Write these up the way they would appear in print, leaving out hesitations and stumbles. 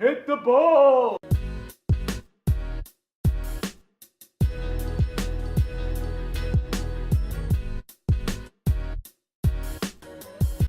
Hit the ball!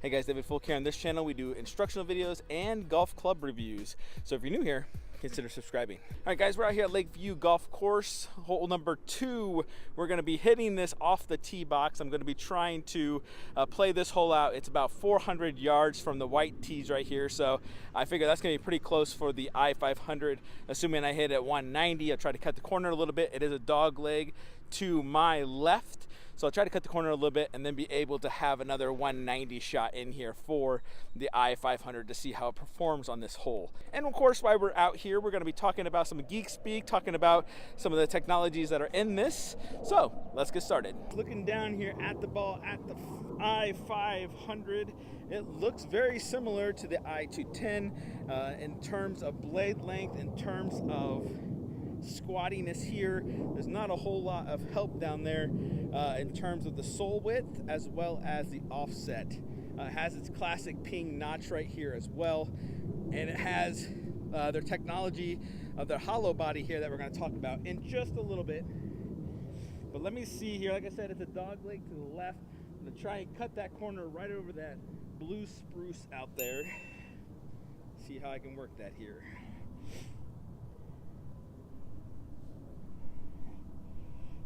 Hey guys, David Folk here. On this channel we do instructional videos and golf club reviews. So if you're new here, consider subscribing. All right guys, we're out here at Lakeview Golf Course, hole number 2. We're gonna be hitting this off the tee box. I'm gonna be trying to play this hole out. It's about 400 yards from the white tees right here. So I figure that's gonna be pretty close for the i500. Assuming I hit at 190, I'll try to cut the corner a little bit. It is a dog leg to my left. So I'll try to cut the corner a little bit and then be able to have another 190 shot in here for the i500 to see how it performs on this hole. And of course, while we're out here, we're gonna be talking about some geek speak, talking about some of the technologies that are in this. So let's get started. Looking down here at the ball at the i500, it looks very similar to the i210 in terms of blade length, in terms of squattiness here. There's not a whole lot of help down there in terms of the sole width as well as the offset. It has its classic ping notch right here as well, and it has their technology of their hollow body here that we're going to talk about in just a little bit. But let me see here. Like I said, it's a dog leg to the left. I'm going to try and cut that corner right over that blue spruce out there. See how I can work that here.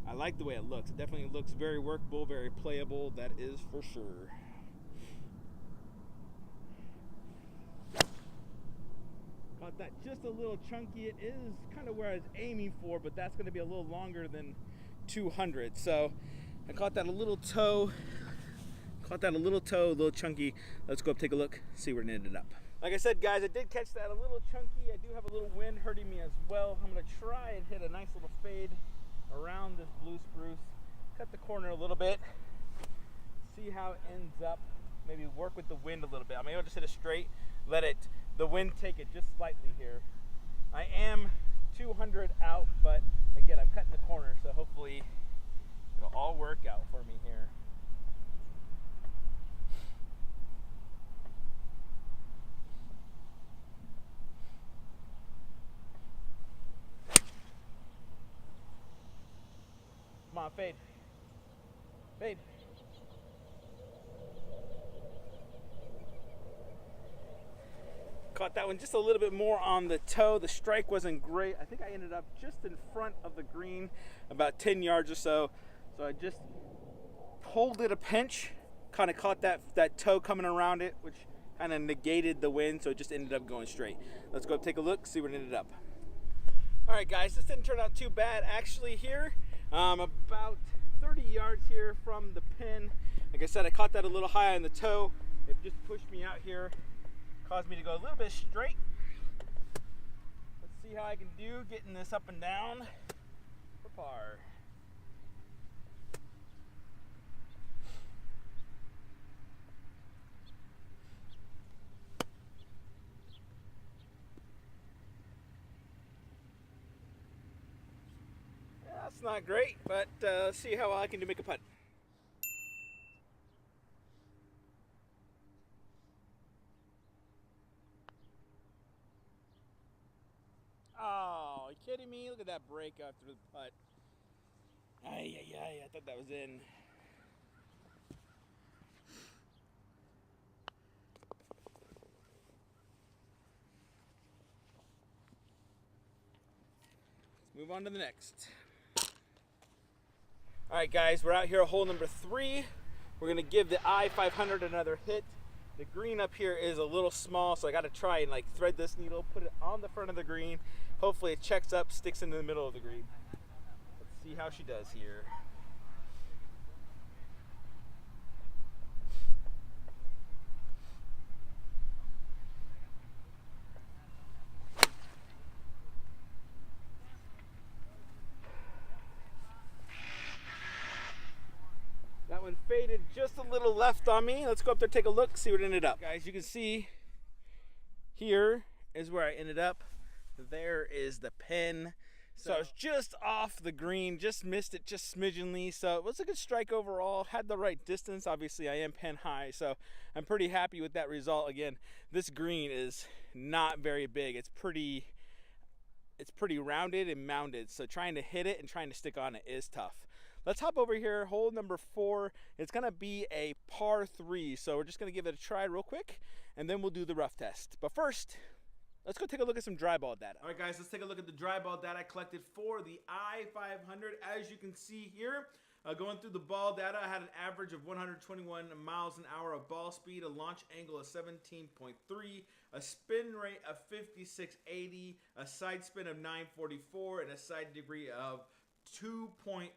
I like the way it looks. It definitely looks very workable, very playable, that is for sure. Got that just a little chunky. It is kind of where I was aiming for, but that's going to be a little longer than 200. So I caught that a little toe. A little chunky. Let's go up, take a look, see where it ended up. Like I said, guys, I did catch that a little chunky. I do have a little wind hurting me as well. I'm going to try and hit a nice little fade around this blue spruce, cut the corner a little bit, see how it ends up, maybe work with the wind a little bit. Maybe I'll just hit it straight, let the wind take it just slightly here. I am 200 out, but again, I'm cutting the corner, so hopefully it'll all work out for me here. Come on, fade. Fade. Caught that one just a little bit more on the toe. The strike wasn't great. I think I ended up just in front of the green, about 10 yards or so. So I just pulled it a pinch, kind of caught that toe coming around it, which kind of negated the wind, so it just ended up going straight. Let's go up, take a look, see where it ended up. All right, guys, this didn't turn out too bad actually here. About 30 yards here from the pin. Like I said, I caught that a little high on the toe. It just pushed me out here, caused me to go a little bit straight. Let's see how I can do getting this up and down for par. That's not great, but let's see how I can make a putt. Oh, are you kidding me? Look at that break after the putt. Ay, I thought that was in. Let's move on to the next. All right, guys, we're out here at hole number 3. We're gonna give the i500 another hit. The green up here is a little small, so I gotta try and thread this needle, put it on the front of the green. Hopefully it checks up, sticks into the middle of the green. Let's see how she does here. That one faded just a little left on me. Let's go up there, take a look, see where it ended up. Guys, you can see here is where I ended up. There is the pin. So I was just off the green, just missed it just smidgenly. So it was a good strike overall, had the right distance. Obviously I am pin high, so I'm pretty happy with that result. Again, this green is not very big. It's pretty rounded and mounded, so trying to hit it and trying to stick on it is tough. Let's hop over here, hole number 4. It's gonna be a par 3, so we're just gonna give it a try real quick, and then we'll do the rough test. But first, let's go take a look at some dry ball data. All right, guys, let's take a look at the dry ball data I collected for the i500. As you can see here, going through the ball data, I had an average of 121 miles an hour of ball speed, a launch angle of 17.3, a spin rate of 5680, a side spin of 944, and a side degree of 2.8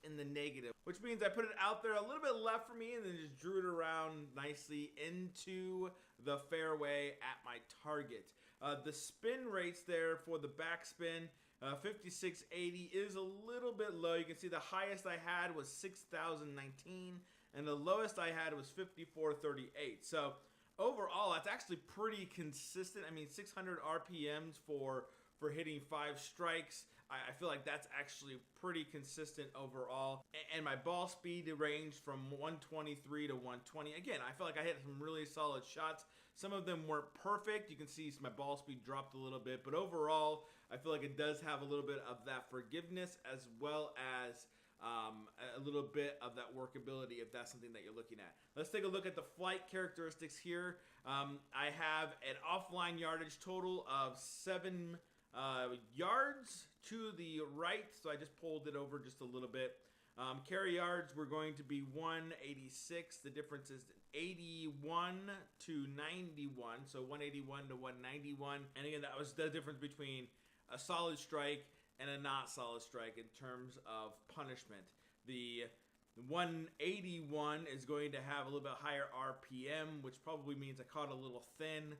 in the negative, which means I put it out there a little bit left for me and then just drew it around nicely into the fairway at my target. The spin rates there for the backspin, 5680 is a little bit low. You can see the highest I had was 6,019 and the lowest I had was 5438. So overall, that's actually pretty consistent. I mean, 600 RPMs for hitting 5 strikes. I feel like that's actually pretty consistent overall. And my ball speed ranged from 123 to 120. Again, I feel like I hit some really solid shots. Some of them weren't perfect. You can see my ball speed dropped a little bit, but overall, I feel like it does have a little bit of that forgiveness as well as a little bit of that workability if that's something that you're looking at. Let's take a look at the flight characteristics here. I have an offline yardage total of 7 yards to the right, so I just pulled it over just a little bit. Carry yards were going to be 186. The difference is 81 to 91, so 181 to 191. And again, that was the difference between a solid strike and a not solid strike in terms of punishment. The 181 is going to have a little bit higher RPM, which probably means I caught a little thin,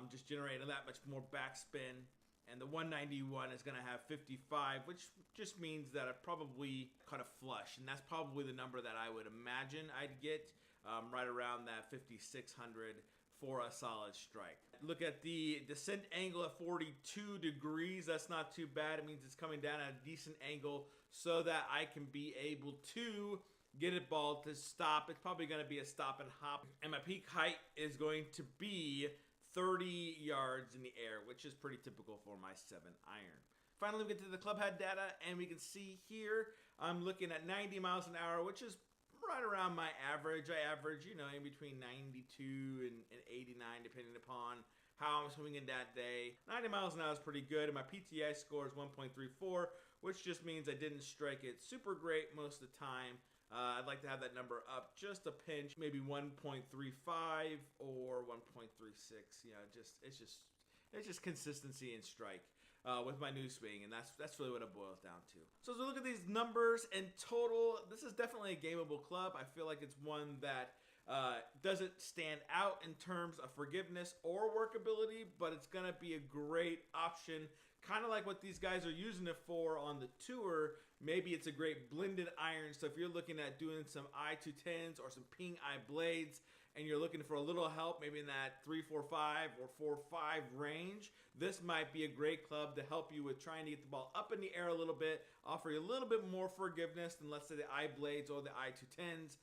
just generating that much more backspin. And the 191 is going to have 55, which just means that I probably caught a flush. And that's probably the number that I would imagine I'd get, right around that 5,600 for a solid strike. Look at the descent angle at 42 degrees. That's not too bad. It means it's coming down at a decent angle so that I can be able to get a ball to stop. It's probably going to be a stop and hop. And my peak height is going to be 30 yards in the air, which is pretty typical for my 7-iron. Finally, we get to the club head data, and we can see here I'm looking at 90 miles an hour, which is right around my average. I average, in between 92 and 89, depending upon how I'm swinging that day. 90 miles an hour is pretty good, and my PTI score is 1.34, which just means I didn't strike it super great most of the time. I'd like to have that number up just a pinch, maybe 1.35 or 1.36. It's just consistency and strike with my new swing, and that's really what it boils down to. So as we look at these numbers in total, this is definitely a gameable club. I feel like it's one that doesn't stand out in terms of forgiveness or workability, but it's gonna be a great option, kind of like what these guys are using it for on the tour. Maybe it's a great blended iron. So if you're looking at doing some I-210s or some ping I blades and you're looking for a little help, maybe in that 3-4-5 or 4-5 range, this might be a great club to help you with trying to get the ball up in the air a little bit, offer you a little bit more forgiveness than, let's say, the I blades or the I-210s.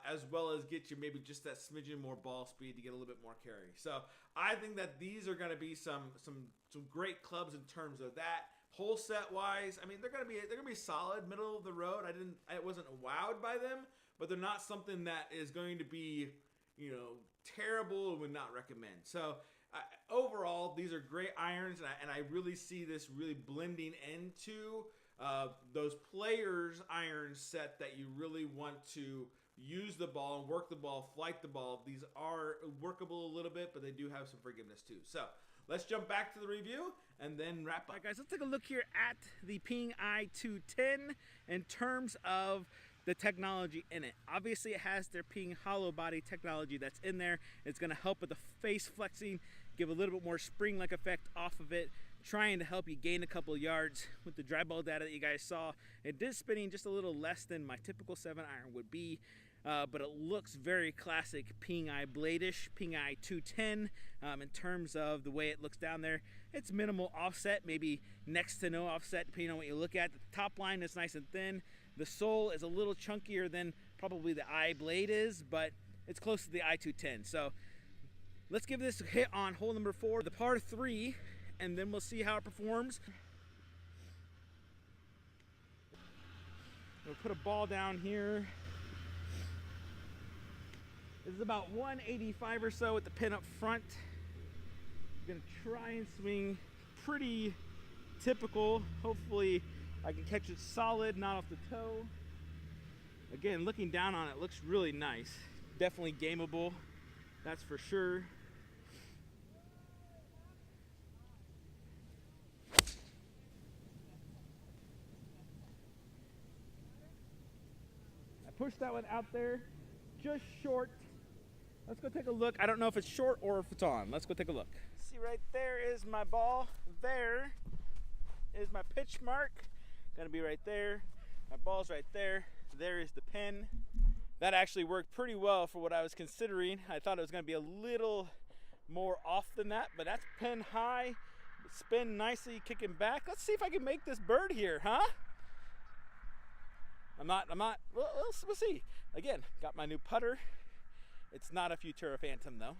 As well as get you maybe just that smidgen more ball speed to get a little bit more carry. So I think that these are going to be some great clubs in terms of that. Whole set wise, I mean, they're going to be solid, middle of the road. I wasn't wowed by them, but they're not something that is going to be, terrible and would not recommend. So overall, these are great irons, and I really see this really blending into those players' iron set that you really want to use the ball and work the ball, flight the ball. These are workable a little bit, but they do have some forgiveness too. So let's jump back to the review and then wrap up. All right, guys, let's take a look here at the Ping i210 in terms of the technology in it. Obviously, it has their Ping hollow body technology that's in there. It's going to help with the face flexing, give a little bit more spring-like effect off of it, trying to help you gain a couple yards. With the dry ball data that you guys saw, it is spinning just a little less than my typical 7-iron would be, but it looks very classic Ping I blade-ish, Ping i210 in terms of the way it looks down there. It's minimal offset, maybe next to no offset depending on what you look at. The top line is nice and thin. The sole is a little chunkier than probably the I blade is, but it's close to the i210. So Let's give this a hit on hole number 4, the par 3, and then we'll see how it performs. We'll put a ball down here. This is about 185 or so with the pin up front. I'm gonna try and swing pretty typical. Hopefully I can catch it solid, not off the toe. Again, looking down on it, looks really nice. Definitely gameable, that's for sure. I pushed that one out there, just short. Let's go take a look. I don't know if it's short or if it's on. Let's go take a look. See, right there is my ball. There is my pitch mark. Gonna be right there. My ball's right there. There is the pin. That actually worked pretty well for what I was considering. I thought it was gonna be a little more off than that, but that's pin high. Spin nicely, kicking back. Let's see if I can make this bird here, huh? I'm not, we'll see. Again, got my new putter. It's not a Futura Phantom though.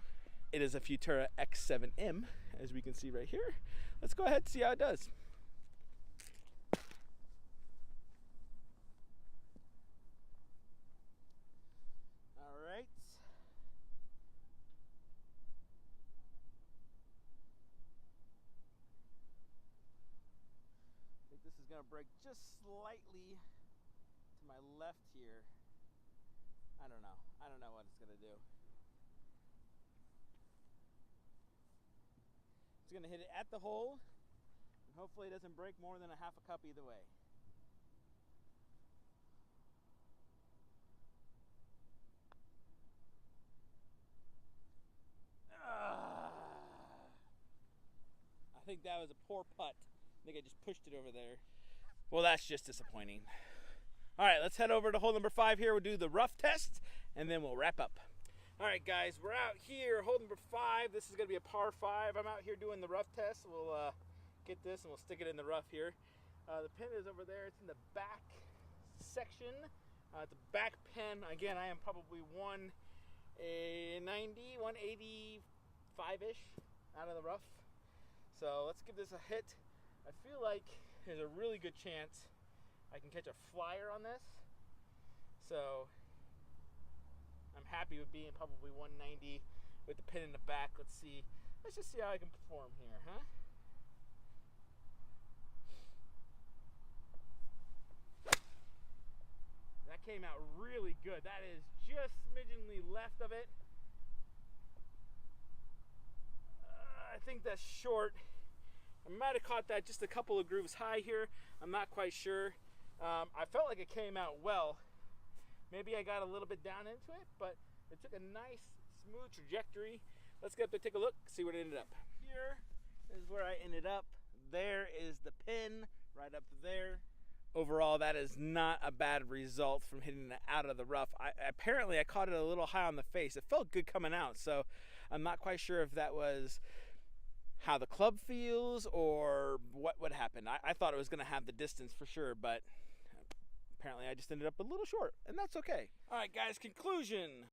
It is a Futura X7M, as we can see right here. Let's go ahead and see how it does. All right. I think this is gonna break just slightly to my left here. I don't know what it's gonna do. It's gonna hit it at the hole, and hopefully it doesn't break more than a half a cup either way. I think that was a poor putt. I think I just pushed it over there. Well, that's just disappointing. All right, let's head over to hole number 5 here. We'll do the rough test, and then we'll wrap up. All right, guys, we're out here, hole number 5. This is gonna be a par 5. I'm out here doing the rough test. We'll get this and we'll stick it in the rough here. The pin is over there. It's in the back section. It's a back pin. Again, I am probably 190, 185-ish out of the rough. So let's give this a hit. I feel like there's a really good chance I can catch a flyer on this. So I'm happy with being probably 190 with the pin in the back. Let's just see how I can perform here, huh? That came out really good. That is just smidgenly left of it. I think that's short. I might have caught that just a couple of grooves high here. I'm not quite sure. I felt like it came out well. Maybe I got a little bit down into it, but it took a nice smooth trajectory. Let's get up there, take a look, see where it ended up. Here is where I ended up. There is the pin right up there. Overall, that is not a bad result from hitting it out of the rough. Apparently I caught it a little high on the face. It felt good coming out, so I'm not quite sure if that was how the club feels or what would happen. I thought it was going to have the distance for sure, but apparently I just ended up a little short, and that's okay. All right, guys, conclusion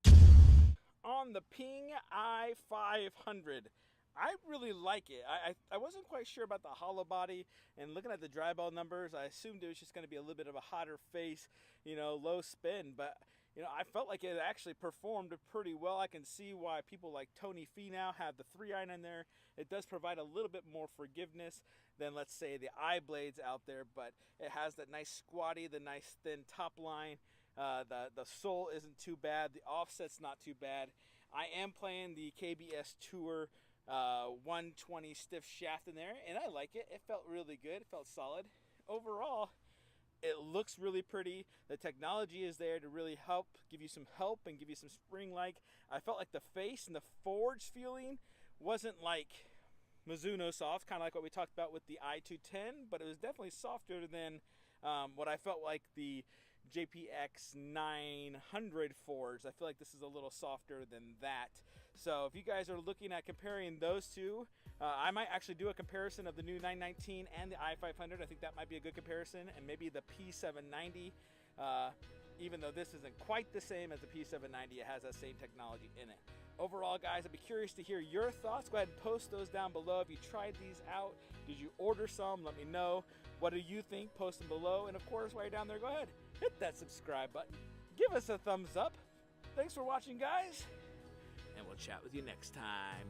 on the Ping i500. I really like it. I wasn't quite sure about the hollow body, and looking at the dry ball numbers, I assumed it was just going to be a little bit of a hotter face, you know, low spin, but you know, I felt like it actually performed pretty well. I can see why people like Tony Finau have the 3-iron in there. It does provide a little bit more forgiveness than, let's say, the iBlades out there, but it has that nice squatty, the nice thin top line. The sole isn't too bad. The offset's not too bad. I am playing the KBS Tour 120 stiff shaft in there, and I like it. It felt really good. It felt solid. Overall, it looks really pretty. The technology is there to really give you some help and give you some spring-like. I felt like the face and the forge feeling wasn't like Mizuno soft, kind of like what we talked about with the i210, but it was definitely softer than what I felt like the JPX 900 forge. I feel like this is a little softer than that. So if you guys are looking at comparing those two, I might actually do a comparison of the new 919 and the i500. I think that might be a good comparison, and maybe the P790. Even though this isn't quite the same as the P790, it has that same technology in it. Overall, guys, I'd be curious to hear your thoughts. Go ahead and post those down below. If you tried these out, did you order some? Let me know. What do you think? Post them below. And of course, while you're down there, go ahead, hit that subscribe button. Give us a thumbs up. Thanks for watching, guys, and we'll chat with you next time.